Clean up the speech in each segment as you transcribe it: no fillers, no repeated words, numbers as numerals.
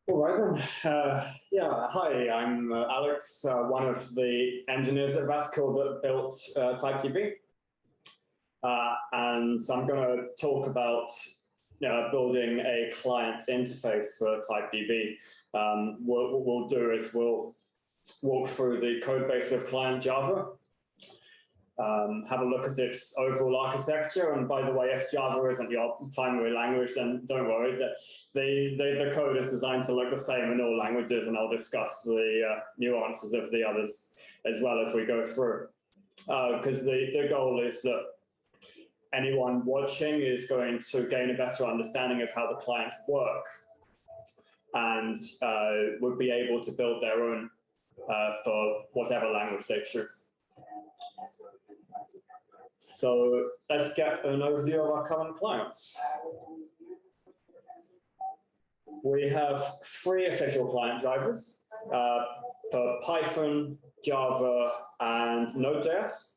All right then. Yeah, hi, I'm Alex, one of the engineers at Vaticle that built TypeDB. And so I'm going to talk about building a client interface for TypeDB. What we'll do is we'll walk through the code base of client Java, have a look at its overall architecture. And by the way, if Java isn't your primary language, then don't worry. The code is designed to look the same in all languages, and I'll discuss the nuances of the others as well as we go through. Because the goal is that anyone watching is going to gain a better understanding of how the clients work and would be able to build their own for whatever language they choose. So let's get an overview of our current clients. We have 3 official client drivers for Python, Java, and NodeJS.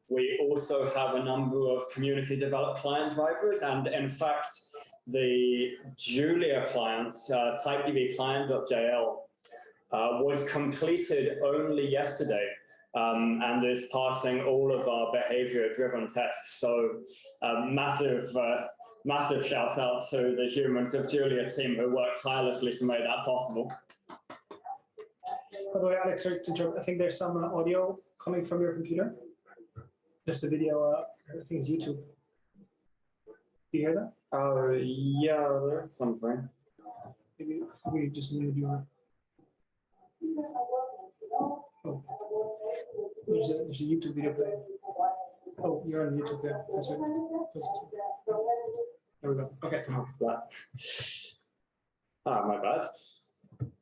We also have a number of community-developed client drivers, and in fact, the Julia client, TypeDB Client.jl, was completed only yesterday. And is passing all of our behavior-driven tests. So massive shout out to the humans of Julia team who worked tirelessly to make that possible. By the way, Alex, sorry to interrupt. I think there's some audio coming from your computer. Just a video, I think it's YouTube. Do you hear that? Oh, yeah, there's something. Maybe we just need your... Oh. There's a YouTube video playing. Oh, you're on YouTube there. That's right. There we go. Okay. What's that? Ah, my bad.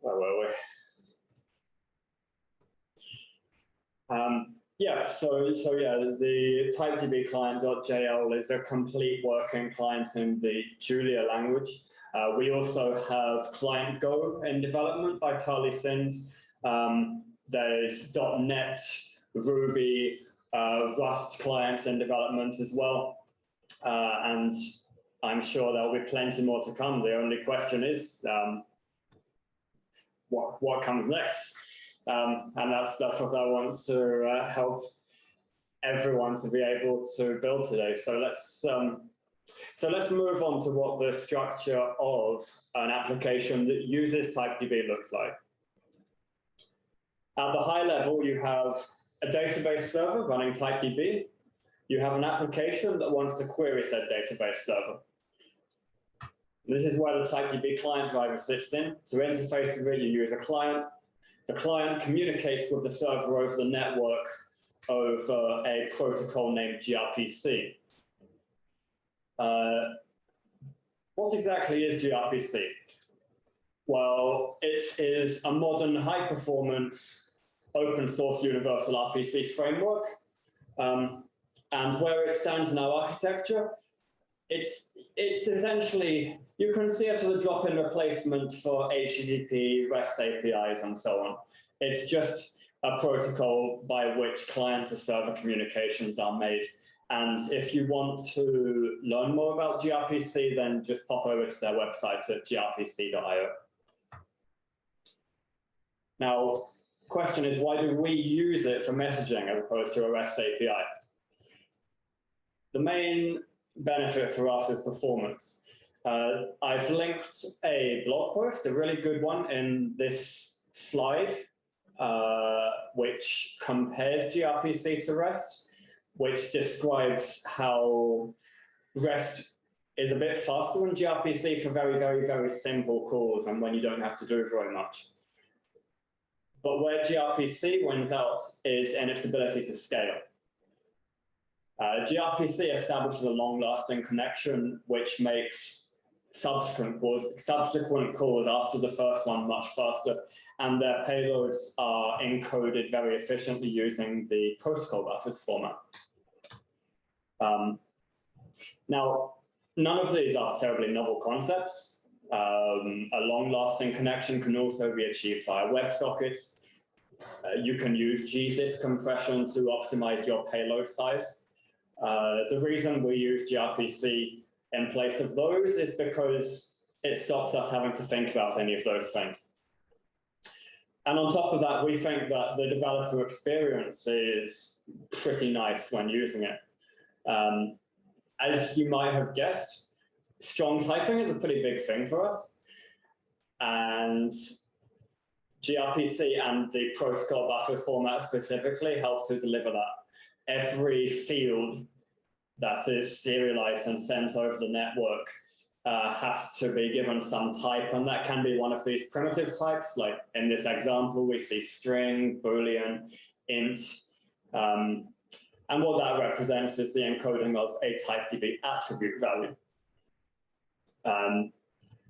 Where were we? Yeah, so the TypeDB Client.jl is a complete working client in the Julia language. We also have Client Go in development by Charlie Sins. There's .NET, Ruby, Rust clients in development as well. And I'm sure there'll be plenty more to come. The only question is, what comes next? And that's what I want to help everyone to be able to build today. So let's move on to what the structure of an application that uses TypeDB looks like. At the high level, you have a database server running TypeDB. You have an application that wants to query said database server. This is where the TypeDB client driver sits in. To interface with it, you use a client. The client communicates with the server over the network over a protocol named gRPC. What exactly is gRPC? Well, it is a modern high-performance open source universal RPC framework. And where it stands in our architecture, it's essentially, you can see it as a drop-in replacement for HTTP, REST APIs, and so on. It's just a protocol by which client-to-server communications are made. And if you want to learn more about gRPC, then just pop over to their website at grpc.io. Now, the question is, why do we use it for messaging as opposed to a REST API? The main benefit for us is performance. I've linked a blog post, a really good one, in this slide, which compares gRPC to REST, which describes how REST is a bit faster than gRPC for very, very, very simple calls and when you don't have to do very much. But where gRPC wins out is in its ability to scale. gRPC establishes a long-lasting connection, which makes subsequent calls after the first one much faster, and their payloads are encoded very efficiently using the protocol buffers format. Now, none of these are terribly novel concepts. A long-lasting connection can also be achieved via WebSockets. You can use gzip compression to optimize your payload size. The reason we use gRPC in place of those is because it stops us having to think about any of those things. And on top of that, we think that the developer experience is pretty nice when using it. As you might have guessed, strong typing is a pretty big thing for us. And gRPC and the protocol buffer format specifically help to deliver that. Every field that is serialized and sent over the network has to be given some type, and that can be one of these primitive types. Like in this example, we see string, Boolean, int, and what that represents is the encoding of a TypeDB attribute value.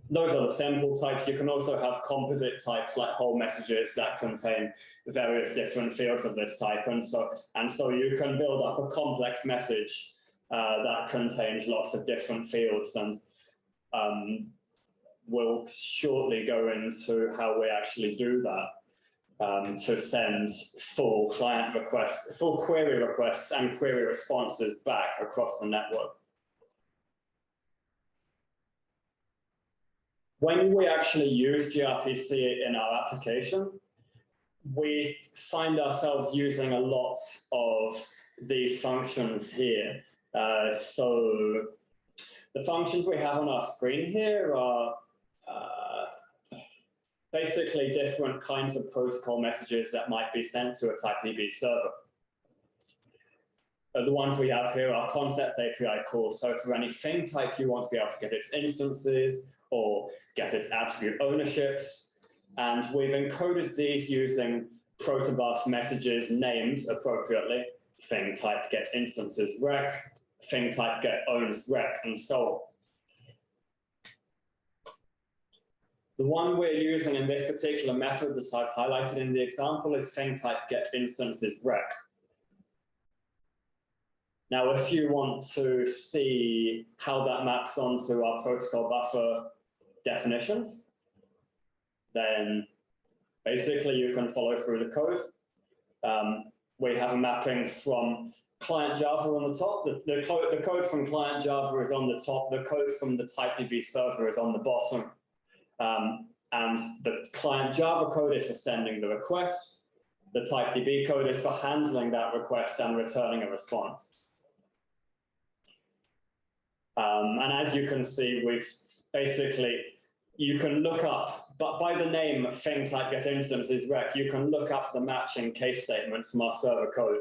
Those are the simple types. You can also have composite types like whole messages that contain various different fields of this type, and so you can build up a complex message that contains lots of different fields, and we'll shortly go into how we actually do that to send full client requests, full query requests and query responses back across the network. When we actually use gRPC in our application, we find ourselves using a lot of these functions here. So the functions we have on our screen here are basically different kinds of protocol messages that might be sent to a TypeDB server. The ones we have here are concept API calls. So for any thing type, you want to be able to get its instances or get its attribute ownerships. And we've encoded these using protobuf messages named appropriately, thing type get instances rec, thing type get owns rec, and so on. The one we're using in this particular method that I've highlighted in the example is thing type get instances rec. Now, if you want to see how that maps onto our protocol buffer definitions, then basically you can follow through the code. We have a mapping from client Java on the top. The code from client Java is on the top. The code from the TypeDB server is on the bottom. And the client Java code is for sending the request. The TypeDB code is for handling that request and returning a response. And as you can see, we've basically, you can look up, but by the name thing type get instances rec, you can look up the matching case statement from our server code.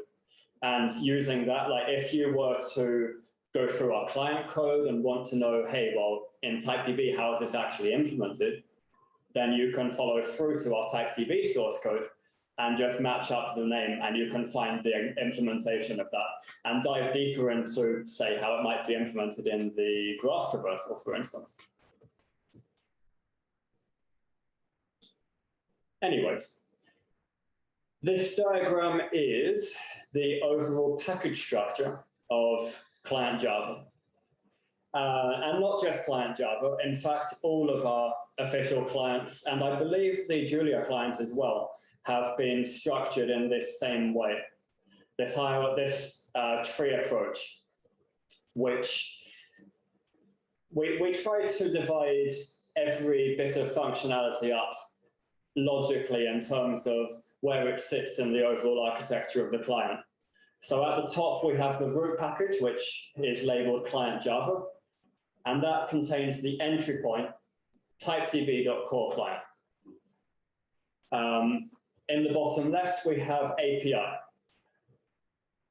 And using that, like if you were to go through our client code and want to know, hey, well, in TypeDB, how is this actually implemented? Then you can follow through to our TypeDB source code and just match up the name, and you can find the implementation of that and dive deeper into, say, how it might be implemented in the graph traversal, for instance. Anyways, this diagram is the overall package structure of client Java. And not just client Java, in fact, all of our official clients, and I believe the Julia client as well, have been structured in this same way. This tree approach, which we try to divide every bit of functionality up logically in terms of where it sits in the overall architecture of the client. So at the top, we have the root package, which is labeled client Java, and that contains the entry point, typedb.core client. In the bottom left, we have API.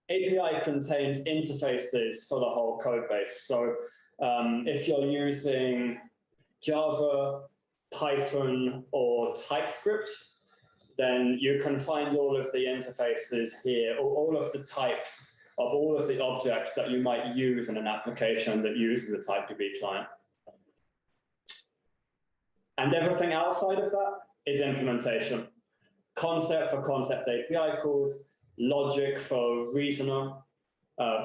API contains interfaces for the whole code base. So if you're using Java, Python, or TypeScript, then you can find all of the interfaces here, or all of the types of all of the objects that you might use in an application that uses a TypeDB client. And everything outside of that is implementation. Concept for concept API calls, logic for reasoner,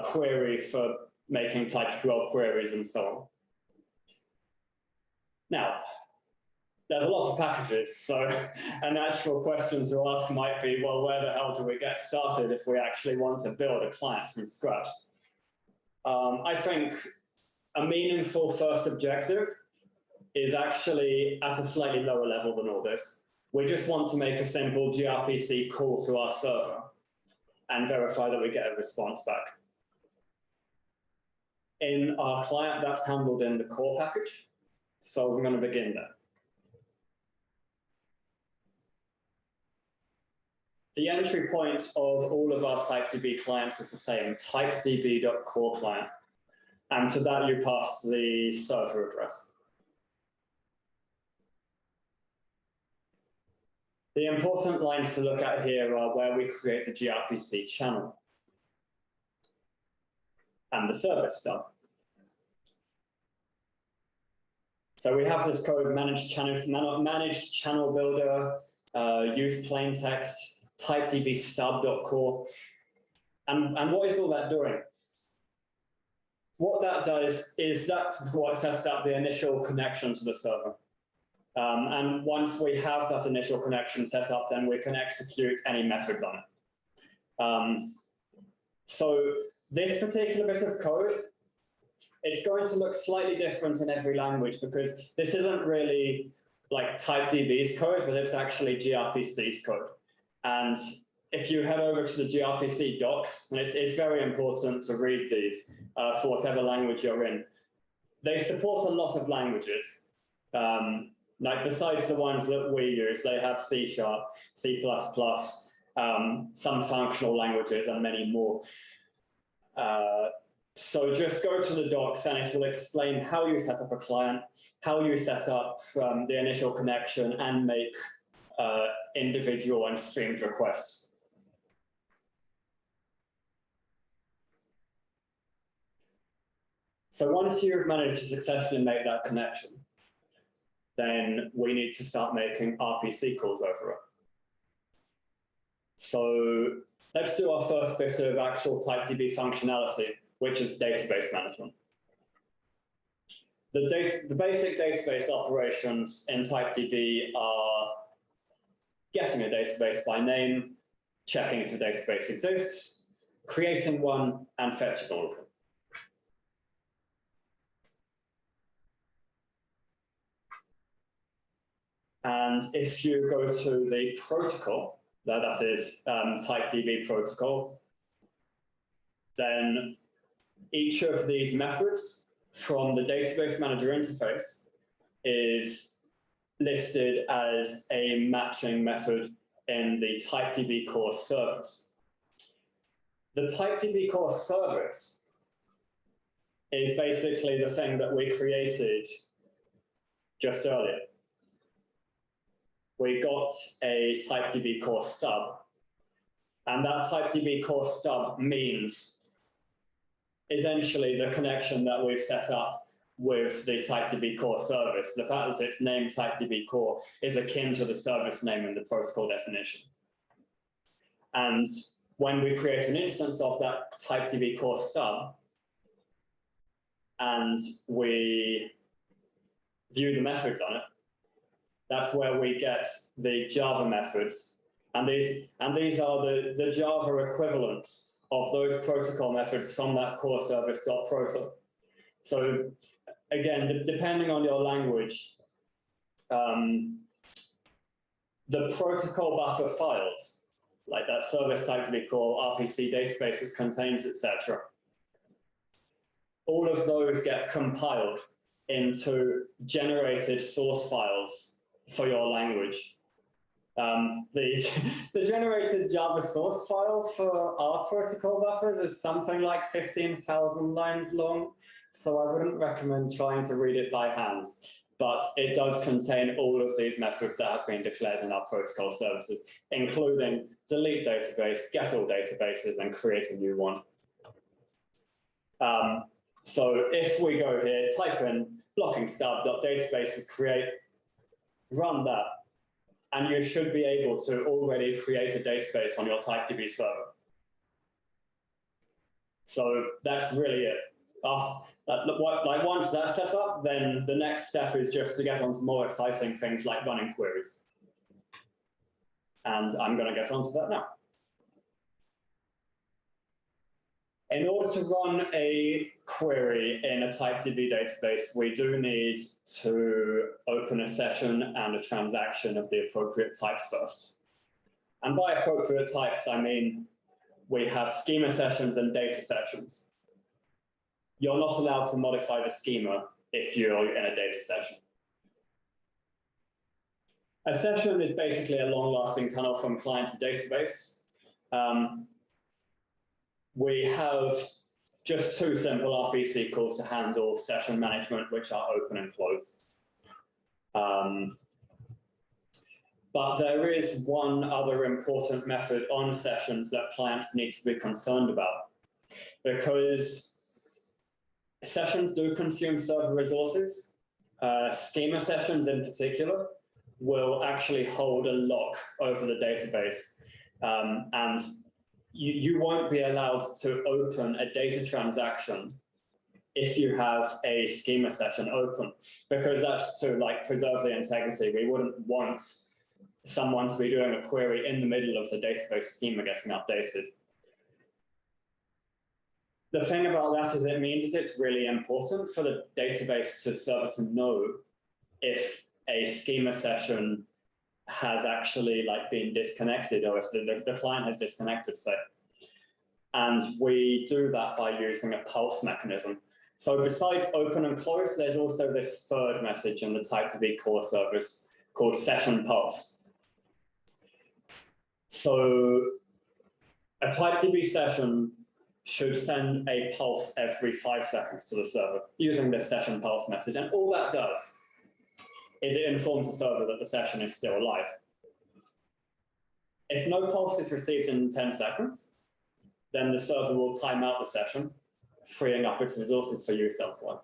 query for making TypeSQL queries, and so on. Now, there's a lot of packages, so a natural question to ask might be, well, where the hell do we get started if we actually want to build a client from scratch? I think a meaningful first objective is actually at a slightly lower level than all this. We just want to make a simple gRPC call to our server and verify that we get a response back. In our client, that's handled in the core package. So we're going to begin there. The entry point of all of our TypeDB clients is the same, typedb.core-client. And to that, you pass the server address. The important lines to look at here are where we create the gRPC channel and the service stub. So we have this code, managed channel builder, use plain text, TypeDB stub.core. And what is all that doing? What that does is that's what sets up the initial connection to the server. And once we have that initial connection set up, then we can execute any methods on it. So this particular bit of code, it's going to look slightly different in every language because this isn't really like TypeDB's code, but it's actually gRPC's code. And if you head over to the gRPC docs, and it's very important to read these for whatever language you're in. They support a lot of languages. Like besides the ones that we use, they have C#, C++, some functional languages, and many more. So just go to the docs, and it will explain how you set up a client, how you set up the initial connection, and make individual and streamed requests. So once you've managed to successfully make that connection, then we need to start making RPC calls over it. So let's do our first bit of actual TypeDB functionality, which is database management. The basic database operations in TypeDB are getting a database by name, checking if the database exists, creating one, and fetching all of them. And if you go to the protocol, that is TypeDB protocol, then each of these methods from the database manager interface is listed as a matching method in the TypeDB core service. The TypeDB core service is basically the thing that we created just earlier. We got a TypeDB core stub, and that TypeDB core stub means essentially the connection that we've set up with the TypeDB core service. The fact that it's named TypeDB core is akin to the service name in the protocol definition. And when we create an instance of that TypeDB core stub, and we view the methods on it, that's where we get the Java methods. And these are the Java equivalents of those protocol methods from that core service.proto. So again, depending on your language, the protocol buffer files, like that service TypeDB core, RPC databases, contains, etc., all of those get compiled into generated source files for your language. The generated Java source file for our protocol buffers is something like 15,000 lines long, so I wouldn't recommend trying to read it by hand, but it does contain all of these methods that have been declared in our protocol services, including delete database, get all databases, and create a new one. So if we go here, type in blocking stub.databases create, run that, and you should be able to already create a database on your TypeDB server. So that's really it. Like once that's set up, then the next step is just to get onto more exciting things like running queries. And I'm going to get onto that now. In order to run a query in a TypeDB database, we do need to open a session and a transaction of the appropriate types first. And by appropriate types, I mean we have schema sessions and data sessions. You're not allowed to modify the schema if you're in a data session. A session is basically a long-lasting tunnel from client to database. We have just two simple RPC calls to handle session management, which are open and close. But there is one other important method on sessions that clients need to be concerned about, because sessions do consume server resources. Schema sessions in particular will actually hold a lock over the database, and you won't be allowed to open a data transaction if you have a schema session open, because that's to preserve the integrity. We wouldn't want someone to be doing a query in the middle of the database schema getting updated. The thing about that is it means that it's really important for the database server to know if a schema session has actually been disconnected, or if the client has disconnected, say. And we do that by using a pulse mechanism. So besides open and close, there's also this third message in the TypeDB core service called session pulse. So a TypeDB session should send a pulse every 5 seconds to the server using this session pulse message. And all that does is it informs the server that the session is still alive. If no pulse is received in 10 seconds, then the server will time out the session, freeing up its resources for use elsewhere.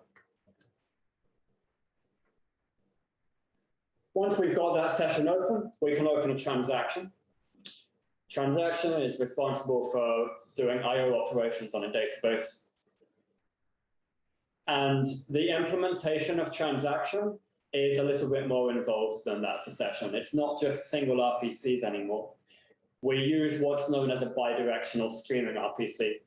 Once we've got that session open, we can open a transaction. Transaction is responsible for doing I/O operations on a database. And the implementation of transaction is a little bit more involved than that for session. It's not just single RPCs anymore. We use what's known as a bidirectional streaming RPC.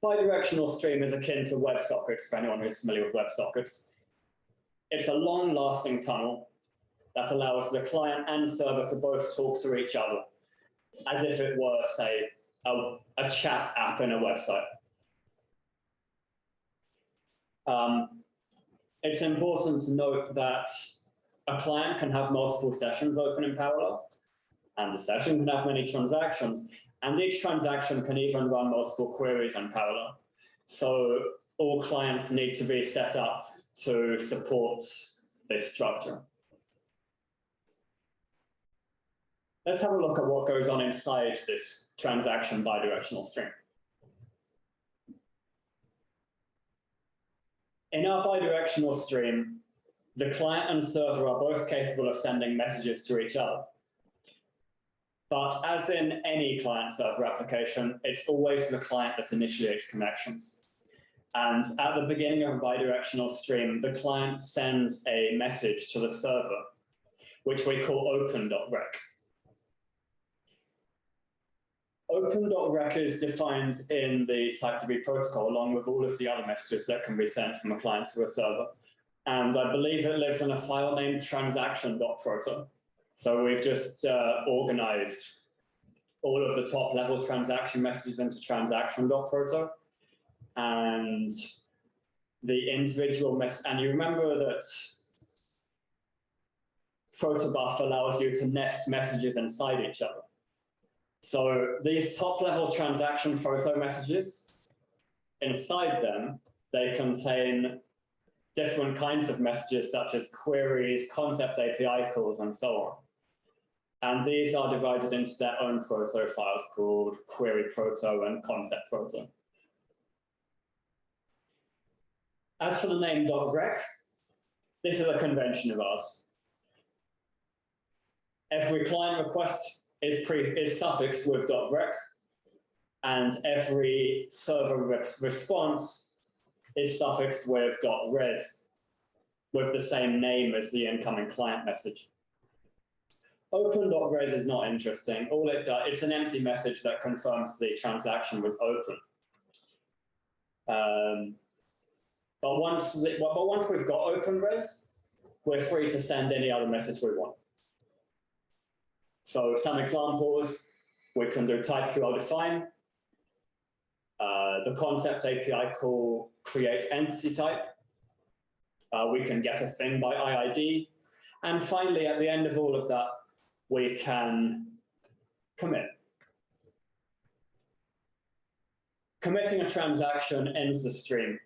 Bidirectional stream is akin to WebSockets, for anyone who's familiar with WebSockets. It's a long-lasting tunnel that allows the client and server to both talk to each other, as if it were, say, a chat app in a website. It's important to note that a client can have multiple sessions open in parallel, and the session can have many transactions, and each transaction can even run multiple queries in parallel. So all clients need to be set up to support this structure. Let's have a look at what goes on inside this transaction bidirectional stream. In our bidirectional stream, the client and server are both capable of sending messages to each other. But as in any client-server application, it's always the client that initiates connections. And at the beginning of a bidirectional stream, the client sends a message to the server, which we call open.rec. Open.rec is defined in the TypeDB protocol, along with all of the other messages that can be sent from a client to a server. And I believe it lives in a file named transaction.proto. So we've just organized all of the top-level transaction messages into transaction.proto. And the individual message, and you remember that protobuf allows you to nest messages inside each other. So these top-level transaction proto messages, inside them, they contain different kinds of messages such as queries, concept API calls, and so on. And these are divided into their own proto files called query proto and concept proto. As for the name .rec, this is a convention of ours. Every client request is suffixed with .rec, and every server response is suffixed with .res, with the same name as the incoming client message. Open.res is not interesting. All it does, it's an empty message that confirms the transaction was open. But once we've got OpenRes, we're free to send any other message we want. So some examples, we can do typeql define, the concept API call create entity type. We can get a thing by IID. And finally, at the end of all of that, we can commit. Committing a transaction ends the stream.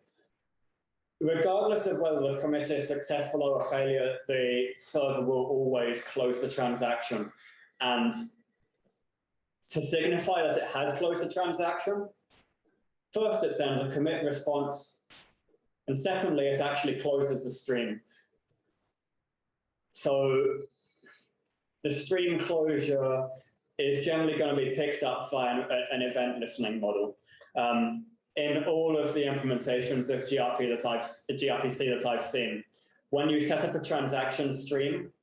Regardless of whether the commit is successful or a failure, the server will always close the transaction. And to signify that it has closed the transaction, first it sends a commit response, and secondly, it actually closes the stream. So the stream closure is generally going to be picked up by an event listening model. In all of the implementations of gRPC that I've seen, when you set up a transaction stream,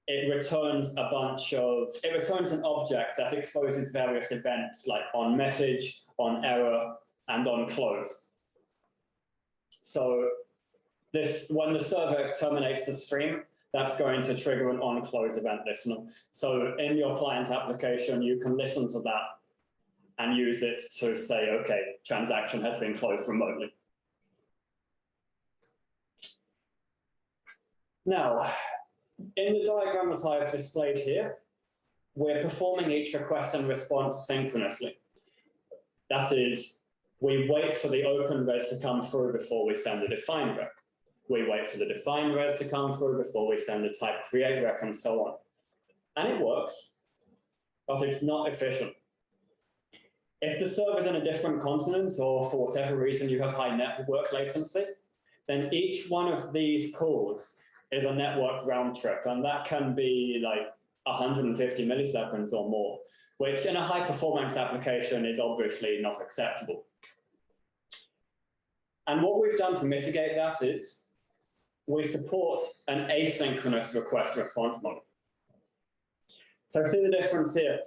it returns an object that exposes various events like on message, on error, and on close. So when the server terminates the stream, that's going to trigger an on-close event listener. So in your client application, you can listen to that and use it to say, okay, transaction has been closed remotely. Now, in the diagram that I have displayed here, we're performing each request and response synchronously. That is, we wait for the open res to come through before we send the define rec. We wait for the define res to come through before we send the type create rec and so on. And it works, but it's not efficient. If the server's in a different continent or for whatever reason you have high network latency, then each one of these calls is a network round trip, and that can be like 150 milliseconds or more, which in a high performance application is obviously not acceptable. And what we've done to mitigate that is we support an asynchronous request response model. So see the difference here.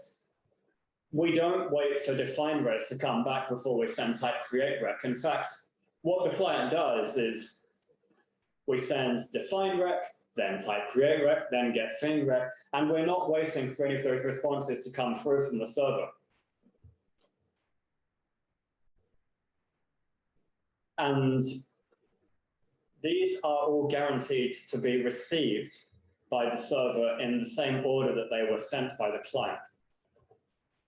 We don't wait for define res to come back before we send type create rec. In fact, what the client does is we send define rec, then type create rec, then get thing rec, and we're not waiting for any of those responses to come through from the server. And these are all guaranteed to be received by the server in the same order that they were sent by the client.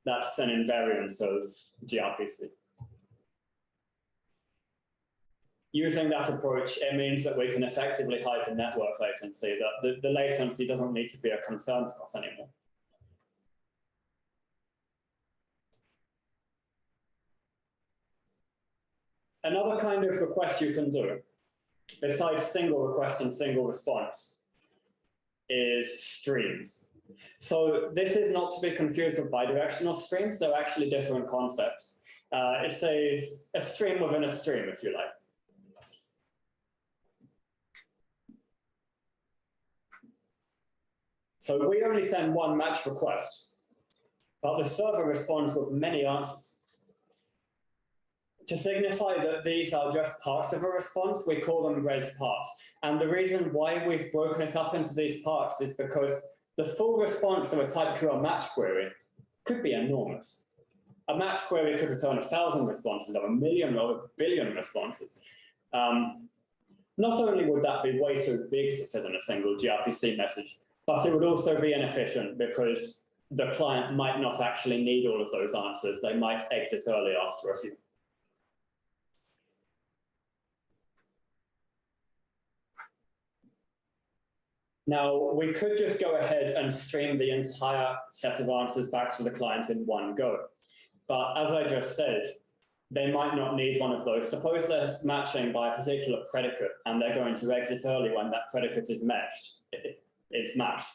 That's an invariant of gRPC. Using that approach, it means that we can effectively hide the network latency, that the latency doesn't need to be a concern for us anymore. Another kind of request you can do, besides single request and single response, is streams. So this is not to be confused with bidirectional streams. They're actually different concepts. It's a stream within a stream, if you like. So we only send one match request, but the server responds with many answers. To signify that these are just parts of a response, we call them res part. And the reason why we've broken it up into these parts is because the full response of a TypeQL match query could be enormous. A match query could return 1,000 responses or 1 million or 1 billion responses. Not only would that be way too big to fit in a single gRPC message, but it would also be inefficient because the client might not actually need all of those answers. They might exit early after a few. Now, we could just go ahead and stream the entire set of answers back to the client in one go. But as I just said, they might not need one of those. Suppose they're matching by a particular predicate and they're going to exit early when that predicate is matched. It's matched.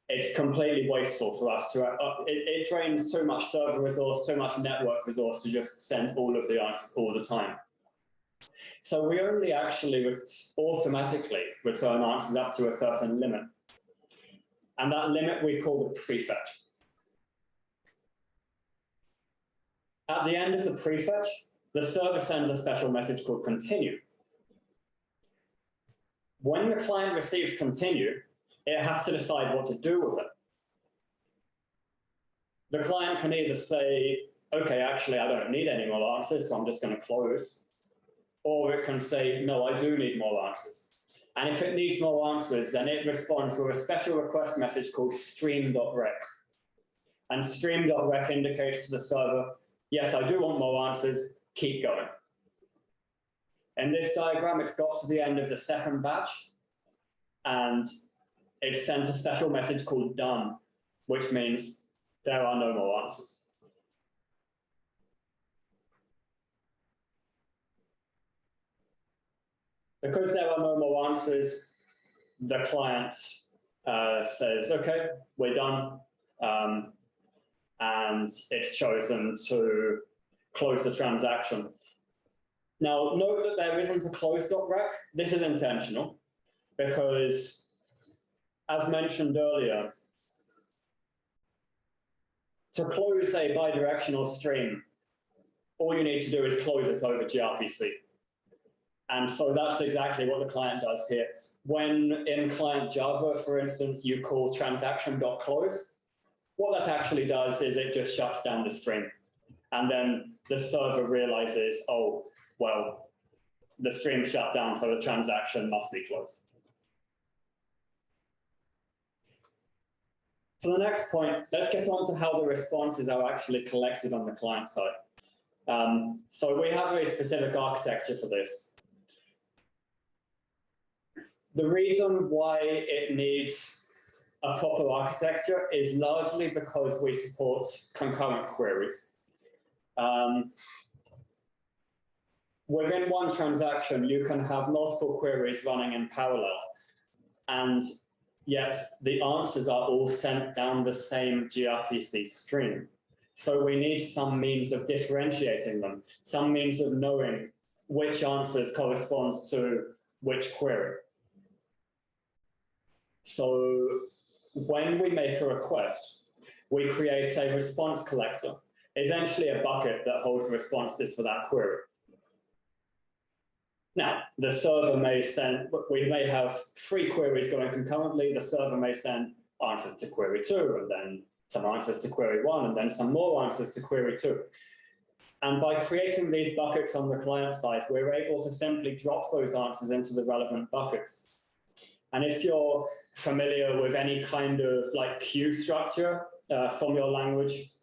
It's completely wasteful for us to, it drains too much server resource, too much network resource to just send all of the answers all the time. So we only actually automatically return answers up to a certain limit. And that limit we call the prefetch. At the end of the prefetch, the server sends a special message called continue. When the client receives continue, it has to decide what to do with it. The client can either say, okay, actually, I don't need any more answers, so I'm just going to close. Or it can say, no, I do need more answers. And if it needs more answers, then it responds with a special request message called stream.rec. And stream.rec indicates to the server, yes, I do want more answers, keep going. In this diagram, it's got to the end of the second batch, and it sent a special message called done, which means there are no more answers. Because there are no more answers, the client says, okay, we're done. And it's chosen to close the transaction. Now, note that there isn't a close.rec. This is intentional because, as mentioned earlier, to close a bidirectional stream, all you need to do is close it over gRPC. And so that's exactly what the client does here. When in client Java, for instance, you call transaction.close, what that actually does is it just shuts down the stream. And then the server realizes, oh, well, the stream shut down, so the transaction must be closed. For the next point, let's get on to how the responses are actually collected on the client side. So we have a specific architecture for this. The reason why it needs a proper architecture is largely because we support concurrent queries. Within one transaction, you can have multiple queries running in parallel, and yet the answers are all sent down the same gRPC stream. So we need some means of differentiating them, some means of knowing which answers corresponds to which query. So when we make a request, we create a response collector, essentially a bucket that holds responses for that query. Now, the server may send, we may have 3 queries going concurrently. The server may send answers to query 2, and then some answers to query 1, and then some more answers to query 2. And by creating these buckets on the client side, we're able to simply drop those answers into the relevant buckets. And if you're familiar with any kind of like queue structure from your language,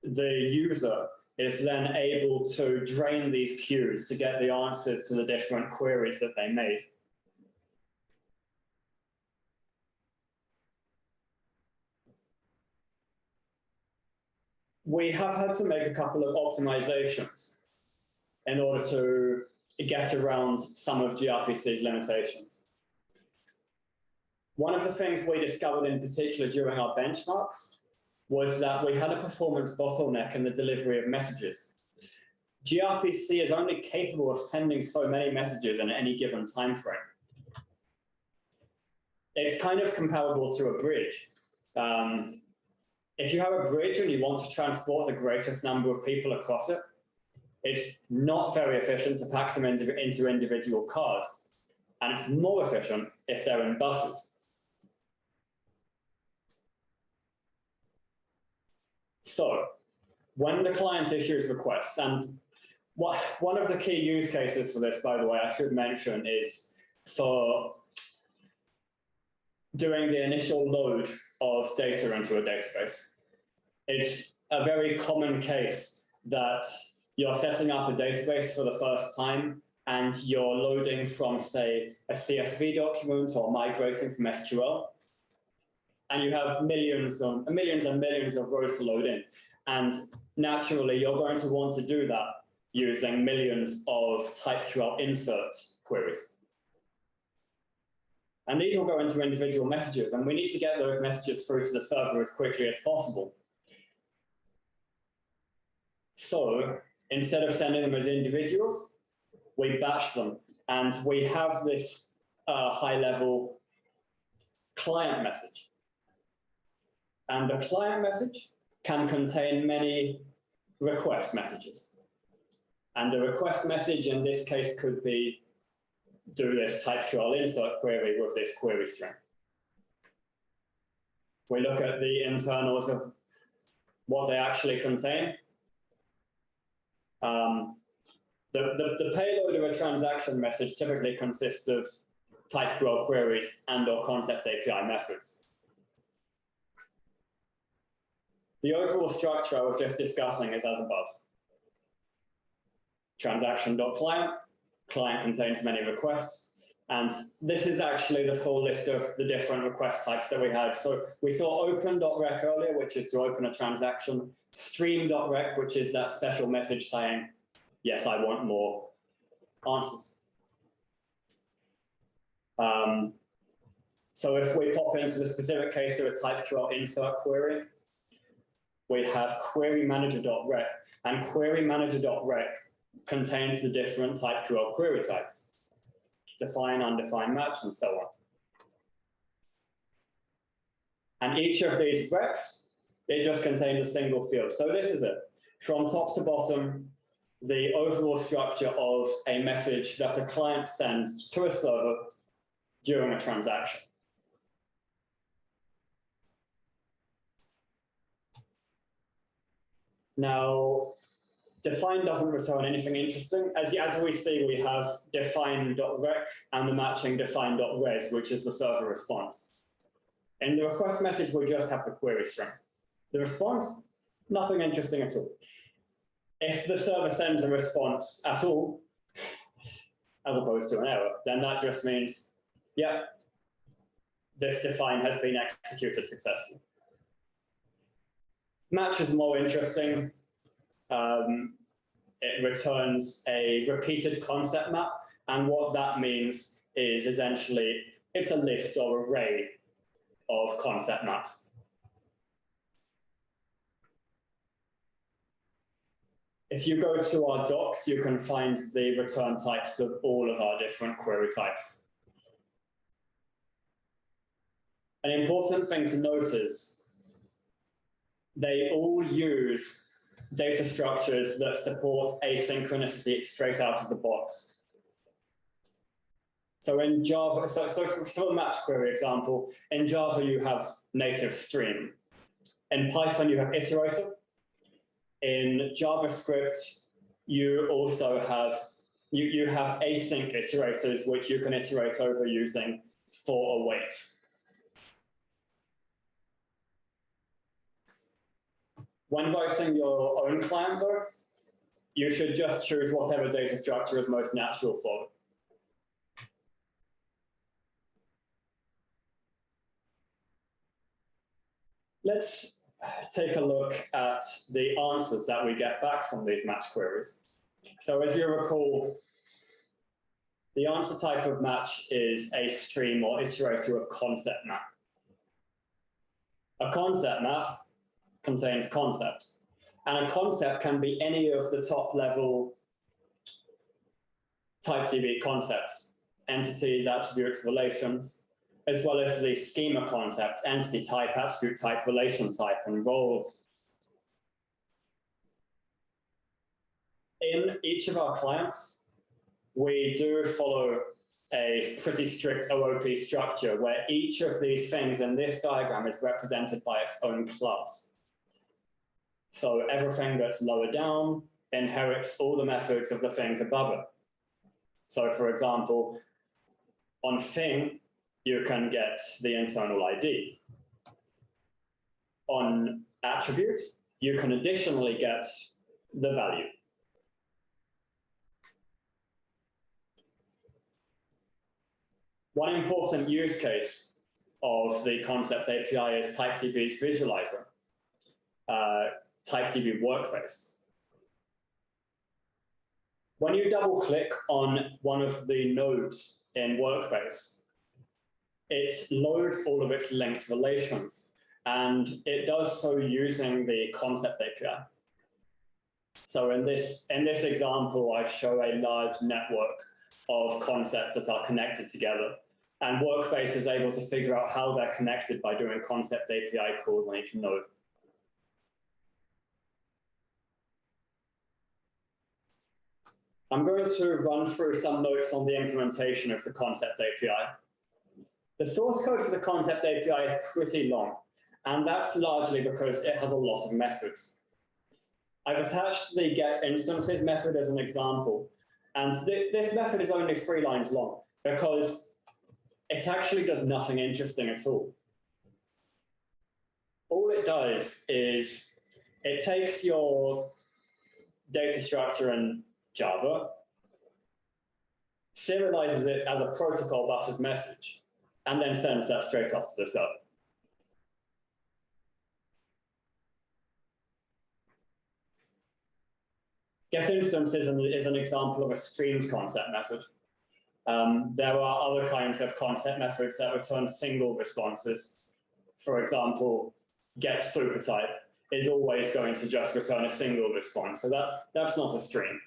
the user is then able to drain these queues to get the answers to the different queries that they made. We have had to make a couple of optimizations in order to get around some of gRPC's limitations. One of the things we discovered in particular during our benchmarks was that we had a performance bottleneck in the delivery of messages. gRPC is only capable of sending so many messages in any given time frame. It's kind of comparable to a bridge. If you have a bridge and you want to transport the greatest number of people across it, it's not very efficient to pack them into individual cars. And it's more efficient if they're in buses. So when the client issues requests, and one of the key use cases for this, by the way, I should mention, is for doing the initial load of data into a database. It's a very common case that you're setting up a database for the first time and you're loading from, say, a CSV document or migrating from SQL. And you have millions and millions of rows to load in. And naturally, you're going to want to do that using millions of TypeQL insert queries. And these will go into individual messages, and we need to get those messages through to the server as quickly as possible. So instead of sending them as individuals, we batch them. And we have this high-level client message. And the client message can contain many request messages. And the request message in this case could be, do this TypeQL insert query with this query string. We look at the internals of what they actually contain. The payload of a transaction message typically consists of TypeQL queries and/or concept API methods. The overall structure I was just discussing is as above. Transaction.client, client contains many requests, and this is actually the full list of the different request types that we had. So we saw open.rec earlier, which is to open a transaction, stream.rec, which is that special message saying, yes, I want more answers. So if we pop into the specific case of a TypeQL insert query, we have query manager.rec, and query manager.rec contains the different TypeQL query types, define, undefined, match, and so on. And each of these recs, it just contains a single field. So this is it. From top to bottom, the overall structure of a message that a client sends to a server during a transaction. Now, define doesn't return anything interesting. As we see, we have define.rec and the matching define.res, which is the server response. In the request message, we just have the query string. The response, nothing interesting at all. If the server sends a response at all, as opposed to an error, then that just means, yeah, this define has been executed successfully. Match is more interesting. It returns a repeated concept map, and what that means is essentially it's a list or array of concept maps. If you go to our docs, you can find the return types of all of our different query types. An important thing to note is they all use data structures that support asynchronicity straight out of the box. So in Java, so for the match query example, in Java you have native stream. In Python you have iterator. In JavaScript you also have you have async iterators which you can iterate over using for await. When writing your own client, though, you should just choose whatever data structure is most natural for it. Let's take a look at the answers that we get back from these match queries. So as you recall, the answer type of match is a stream or iterator of concept map. A concept map contains concepts, and a concept can be any of the top level TypeDB concepts, entities, attributes, relations, as well as the schema concepts, entity type, attribute type, relation type, and roles. In each of our clients, we do follow a pretty strict OOP structure where each of these things in this diagram is represented by its own class. So everything that's lower down inherits all the methods of the things above it. So for example, on thing, you can get the internal ID. On attribute, you can additionally get the value. One important use case of the concept API is TypeDB's visualizer, TypeDB Workspace. When you double click on one of the nodes in Workspace, it loads all of its linked relations, and it does so using the concept API. So in this example, I show a large network of concepts that are connected together, and Workspace is able to figure out how they're connected by doing concept API calls on each node. I'm going to run through some notes on the implementation of the concept API. The source code for the concept API is pretty long, and that's largely because it has a lot of methods. I've attached the getInstances method as an example, and this method is only 3 lines long because it actually does nothing interesting at all. All it does is it takes your data structure in Java, serializes it as a protocol buffers message, and then sends that straight off to the server. GetInstances is an example of a streamed concept method. There are other kinds of concept methods that return single responses. For example, getSuperType is always going to just return a single response, so that's not a stream.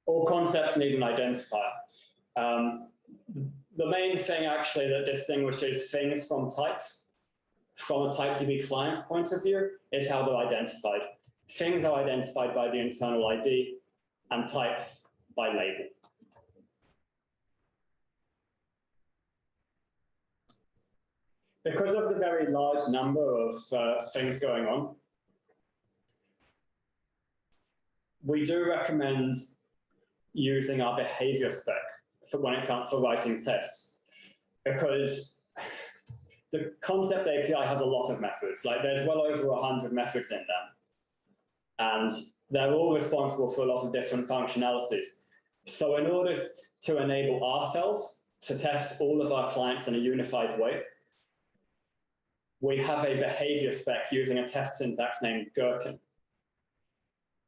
All concepts need an identifier. The main thing actually that distinguishes things from types from a TypeDB client point of view is how they're identified. Things are identified by the internal ID and types by label. Because of the very large number of things going on, we do recommend using our behavior spec when it comes to writing tests, because the concept API has a lot of methods. Like there's well over 100 methods in them, and they're all responsible for a lot of different functionalities. So in order to enable ourselves to test all of our clients in a unified way, we have a behavior spec using a test syntax named Gherkin.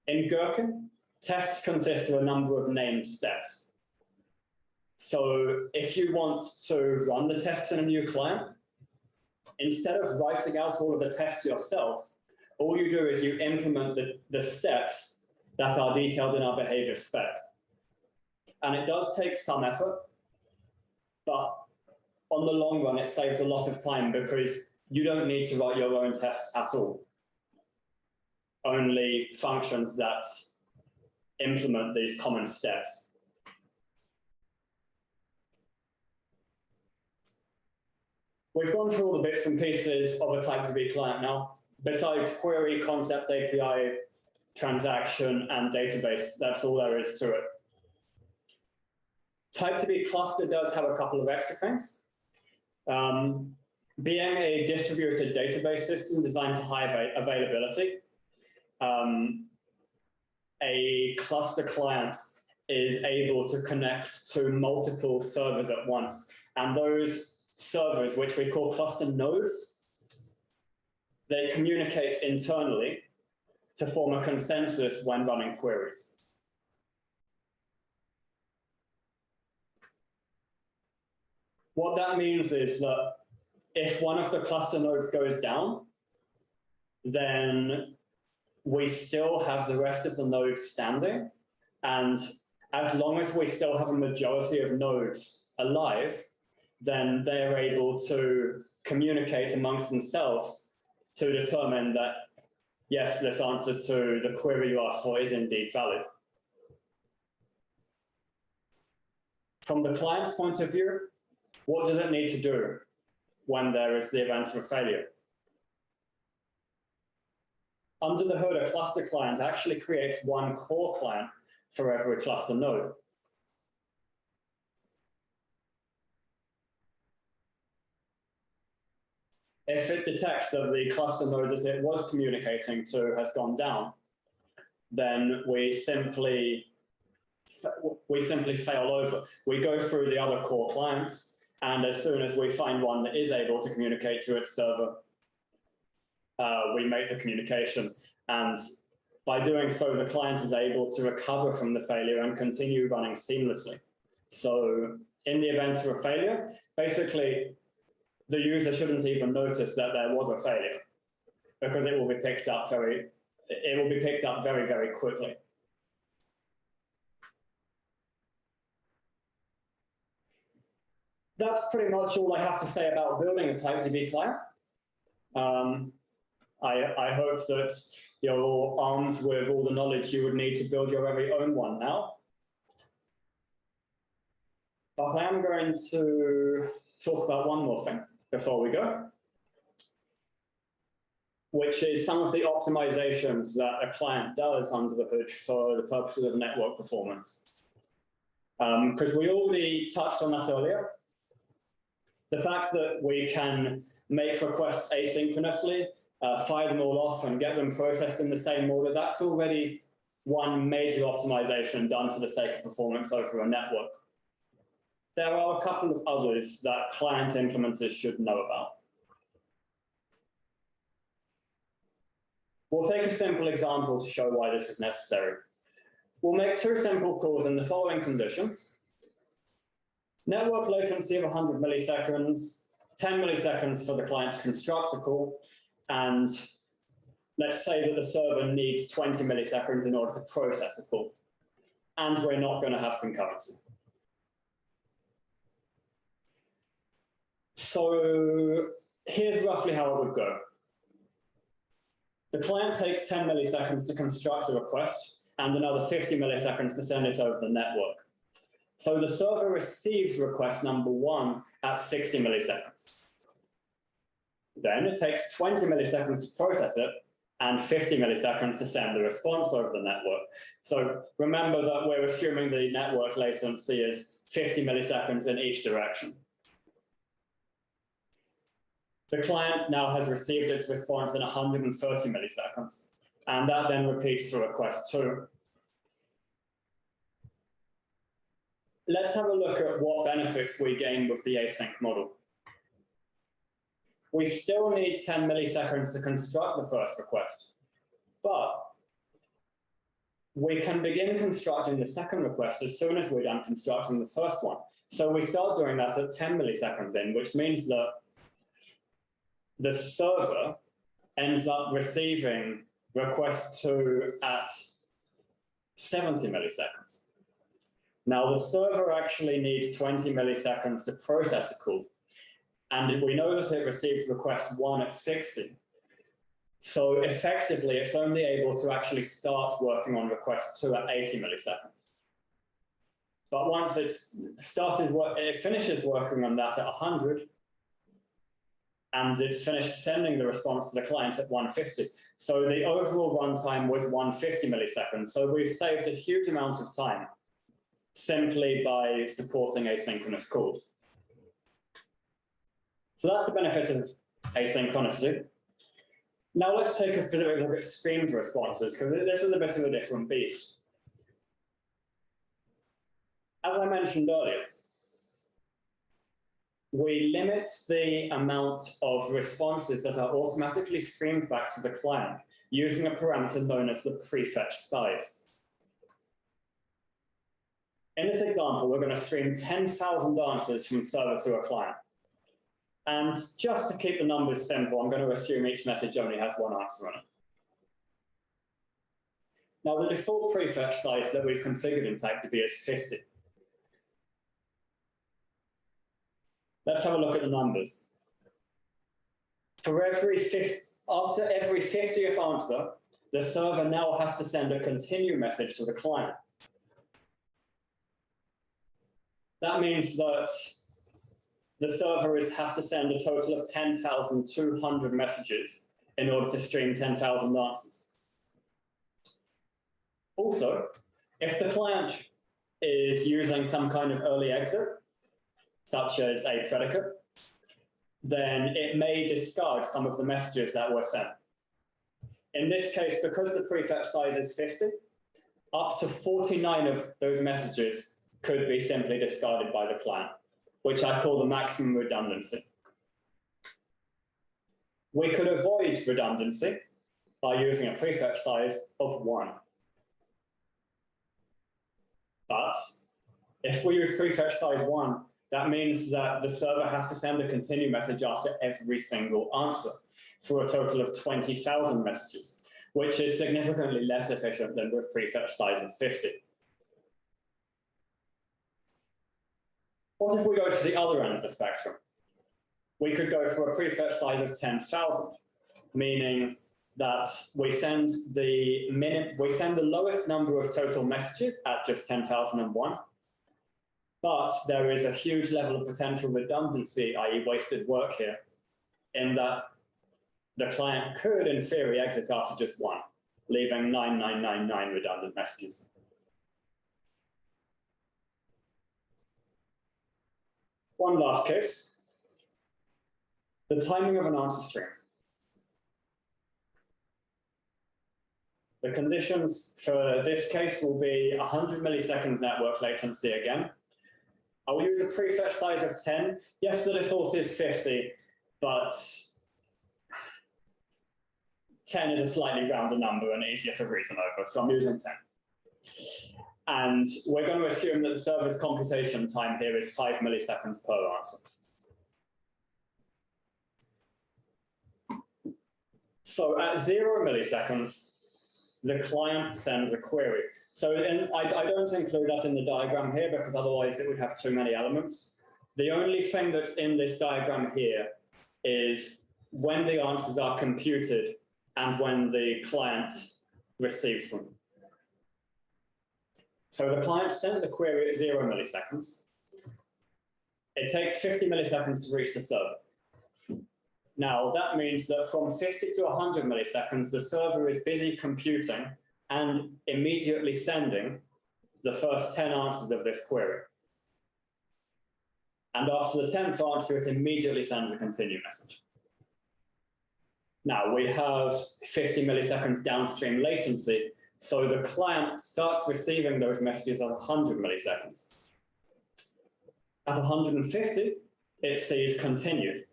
In Gherkin, tests consist of a number of named steps. So if you want to run the tests in a new client, instead of writing out all of the tests yourself, all you do is you implement the steps that are detailed in our behavior spec. And it does take some effort, but on the long run, it saves a lot of time because you don't need to write your own tests at all. Only functions that implement these common steps. We've gone through all the bits and pieces of a TypeDB client now. Besides query, concept API, transaction, and database, that's all there is to it. TypeDB cluster does have a couple of extra things. Being a distributed database system designed for high availability, a cluster client is able to connect to multiple servers at once. And those servers, which we call cluster nodes, they communicate internally to form a consensus when running queries. What that means is that if one of the cluster nodes goes down, then we still have the rest of the nodes standing. And as long as we still have a majority of nodes alive, then they're able to communicate amongst themselves to determine that, yes, this answer to the query you asked for is indeed valid. From the client's point of view, what does it need to do when there is the event of a failure? Under the hood, a cluster client actually creates one core client for every cluster node. If it detects that the cluster node that it was communicating to has gone down, then we simply fail over. We go through the other core clients, and as soon as we find one that is able to communicate to its server, we make the communication. And by doing so, the client is able to recover from the failure and continue running seamlessly. So in the event of a failure, basically, the user shouldn't even notice that there was a failure because it will be picked up very, very quickly. That's pretty much all I have to say about building a TypeDB client. I hope that you're armed with all the knowledge you would need to build your very own one now. But I am going to talk about one more thing before we go, which is some of the optimizations that a client does under the hood for the purposes of network performance. Because we already touched on that earlier. The fact that we can make requests asynchronously, fire them all off and get them processed in the same order, that's already one major optimization done for the sake of performance over a network. There are a couple of others that client implementers should know about. We'll take a simple example to show why this is necessary. We'll make two simple calls in the following conditions. Network latency of 100 milliseconds, 10 milliseconds for the client to construct a call, and let's say that the server needs 20 milliseconds in order to process a call, and we're not going to have concurrency. So here's roughly how it would go. The client takes 10 milliseconds to construct a request and another 50 milliseconds to send it over the network. So the server receives request number 1 at 60 milliseconds. Then it takes 20 milliseconds to process it and 50 milliseconds to send the response over the network. So remember that we're assuming the network latency is 50 milliseconds in each direction. The client now has received its response in 130 milliseconds, and that then repeats for request 2. Let's have a look at what benefits we gain with the async model. We still need 10 milliseconds to construct the first request, but we can begin constructing the second request as soon as we're done constructing the first one. So we start doing that at 10 milliseconds in, which means that the server ends up receiving request 2 at 70 milliseconds. Now, the server actually needs 20 milliseconds to process a call, and we know that it received request 1 at 60. So effectively, it's only able to actually start working on request 2 at 80 milliseconds. But once it's started, it finishes working on that at 100, and it's finished sending the response to the client at 150. So the overall runtime was 150 milliseconds. So we've saved a huge amount of time simply by supporting asynchronous calls. So that's the benefit of asynchronicity. Now let's take a specific look at streamed responses, because this is a bit of a different beast. As I mentioned earlier, we limit the amount of responses that are automatically streamed back to the client using a parameter known as the prefetch size. In this example, we're going to stream 10,000 answers from server to a client. And just to keep the numbers simple, I'm going to assume each message only has 1 answer on it. Now, the default prefetch size that we've configured in TypeDB is 50. Let's have a look at the numbers. After every 50th answer, the server now has to send a continue message to the client. That means that the server has to send a total of 10,200 messages in order to stream 10,000 answers. Also, if the client is using some kind of early exit, such as a predicate, then it may discard some of the messages that were sent. In this case, because the prefetch size is 50, up to 49 of those messages could be simply discarded by the client, which I call the maximum redundancy. We could avoid redundancy by using a prefetch size of 1. But if we use prefetch size 1, that means that the server has to send a continue message after every single answer for a total of 20,000 messages, which is significantly less efficient than with prefetch size of 50. What if we go to the other end of the spectrum? We could go for a prefetch size of 10,000, meaning that we send the lowest number of total messages at just 10,001. But there is a huge level of potential redundancy, i.e. wasted work here, in that the client could, in theory, exit after just one, leaving 9999 redundant messages. One last case, the timing of an answer stream. The conditions for this case will be 100 milliseconds network latency again. I'll use a prefetch size of 10. Yes, the default is 50, but 10 is a slightly rounder number and easier to reason over, so I'm using 10. And we're going to assume that the server's computation time here is 5 milliseconds per answer. So at 0 milliseconds, the client sends a query. So I don't include that in the diagram here because otherwise it would have too many elements. The only thing that's in this diagram here is when the answers are computed and when the client receives them. So the client sent the query at 0 milliseconds. It takes 50 milliseconds to reach the server. Now, that means that from 50 to 100 milliseconds, the server is busy computing and immediately sending the first 10 answers of this query. And after the 10th answer, it immediately sends a continue message. Now, we have 50 milliseconds downstream latency, so the client starts receiving those messages at 100 milliseconds. At 150, it sees continued,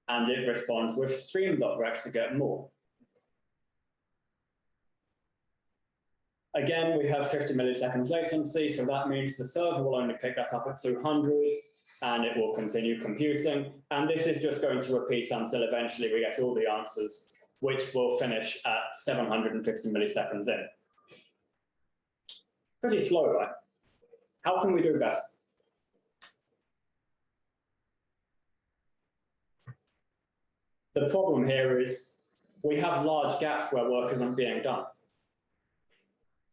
and it responds with stream.rec to get more. Again, we have 50 milliseconds latency, so that means the server will only pick that up at 200, and it will continue computing. And this is just going to repeat until eventually we get all the answers, which will finish at 750 milliseconds in. Pretty slow, right? How can we do better? The problem here is we have large gaps where work isn't being done.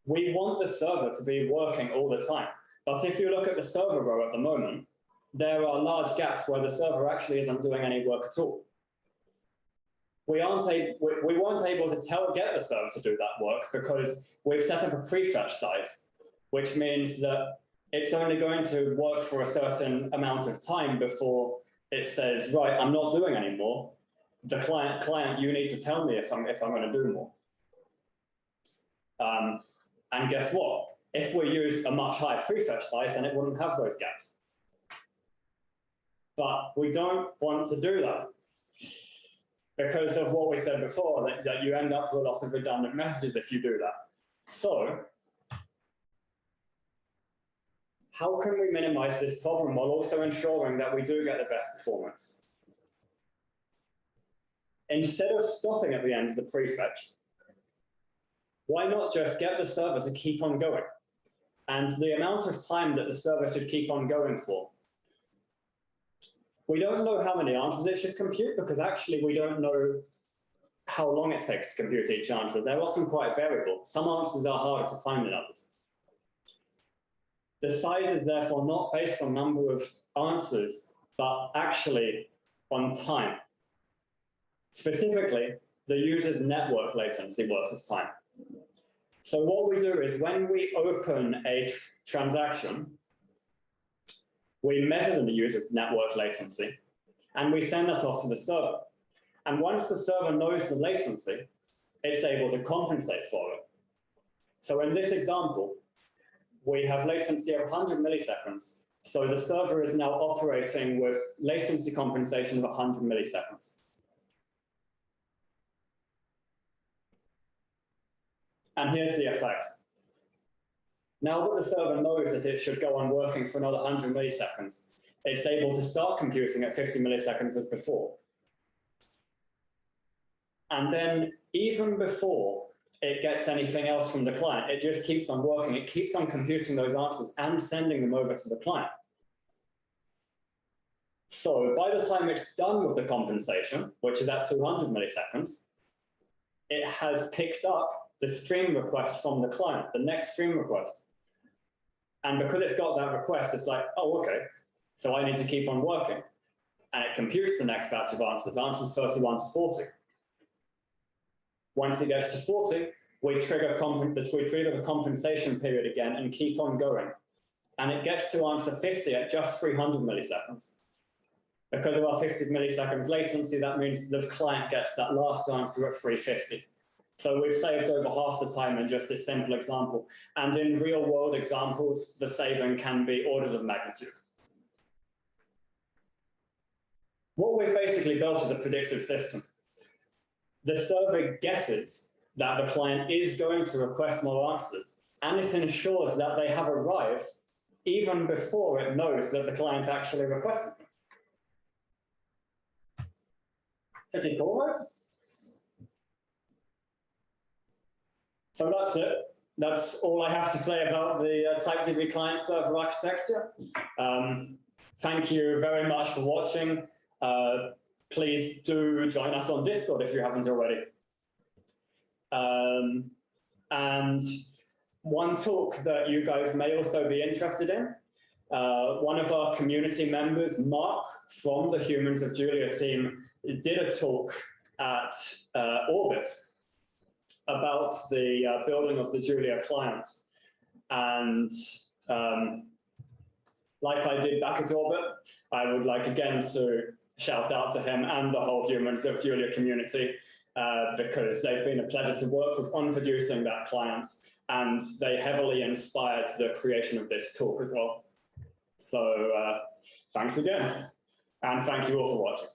We want the server to be working all the time. But if you look at the server row at the moment, there are large gaps where the server actually isn't doing any work at all. We weren't able to get the server to do that work because we've set up a prefetch size, which means that it's only going to work for a certain amount of time before it says, right, I'm not doing any more. The client, you need to tell me if I'm going to do more. And guess what? If we used a much higher prefetch size, then it wouldn't have those gaps. But we don't want to do that because of what we said before, that you end up with a lot of redundant messages if you do that. So how can we minimize this problem while also ensuring that we do get the best performance? Instead of stopping at the end of the prefetch, why not just get the server to keep on going? And the amount of time that the server should keep on going for. We don't know how many answers it should compute because actually we don't know how long it takes to compute each answer. They're often quite variable. Some answers are harder to find than others. The size is therefore not based on number of answers, but actually on time. Specifically, the user's network latency worth of time. So what we do is when we open a transaction, we measure the user's network latency, and we send that off to the server. And once the server knows the latency, it's able to compensate for it. So in this example, we have latency of 100 milliseconds. So the server is now operating with latency compensation of 100 milliseconds. And here's the effect. Now that the server knows that it should go on working for another 100 milliseconds, it's able to start computing at 50 milliseconds as before. And then even before it gets anything else from the client, it just keeps on working. It keeps on computing those answers and sending them over to the client. So by the time it's done with the compensation, which is at 200 milliseconds, it has picked up the stream request from the client, the next stream request. And because it's got that request, it's like, oh, okay, so I need to keep on working. And it computes the next batch of answers 31 to 40. Once it gets to 40, we trigger the compensation period again and keep on going. And it gets to answer 50 at just 300 milliseconds. Because of our 50 milliseconds latency, that means the client gets that last answer at 350. So we've saved over half the time in just this simple example. And in real world examples, the saving can be orders of magnitude. What we've basically built is a predictive system. The server guesses that the client is going to request more answers, and it ensures that they have arrived even before it knows that the client actually requested them. Pretty cool, right? So that's it. That's all I have to say about the TypeDB client server architecture. Thank you very much for watching. Please do join us on Discord if you haven't already. And one talk that you guys may also be interested in, one of our community members, Mark, from the Humans of Julia team, did a talk at Orbit about the building of the Julia client. And like I did back at Orbit, I would like again to shout out to him and the whole Humans of Julia community, because they've been a pleasure to work with on producing that client, and they heavily inspired the creation of this talk as well. So thanks again, and thank you all for watching.